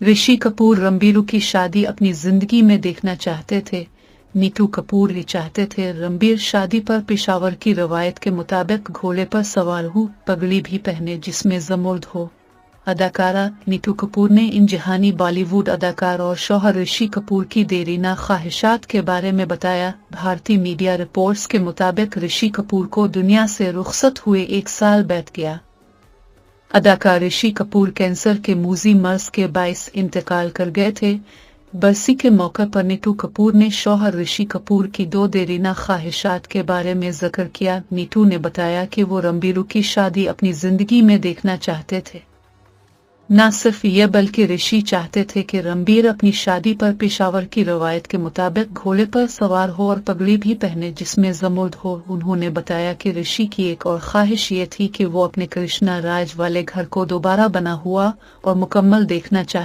ऋषि कपूर रणबीर की शादी अपनी जिंदगी में देखना चाहते थे। नीतू कपूर ये चाहते थे रणबीर शादी पर पेशावर की रवायत के मुताबिक घोड़े पर सवार हो, पगड़ी भी पहने जिसमें जमर्द हो। अदाकारा नीतू कपूर ने इन जहानी बॉलीवुड अदाकार और शौहर ऋषि कपूर की देरीना ख्वाहिशात के बारे में बताया। भारतीय मीडिया रिपोर्ट्स के मुताबिक ऋषि कपूर को दुनिया से रुखसत हुए 1 साल बीत गया। अदाकार ऋषि कपूर कैंसर के मूजी मर्ज के बायस इंतकाल कर गए थे। बरसी के मौके पर नीतू कपूर ने शौहर ऋषि कपूर की 2 देरीना ख्वाहिशात के बारे में जिक्र किया। नीतू ने बताया कि वो रणबीर की शादी अपनी जिंदगी में देखना चाहते थे। न सिर्फ ये बल्कि ऋषि चाहते थे कि रणबीर अपनी शादी पर पेशावर की रवायत के मुताबिक घोड़े पर सवार हो और पगड़ी भी पहने जिसमें जमर्द हो। उन्होंने बताया कि ऋषि की एक और ख्वाहिश ये थी कि वो अपने कृष्णा राज वाले घर को दोबारा बना हुआ और मुकम्मल देखना चाहते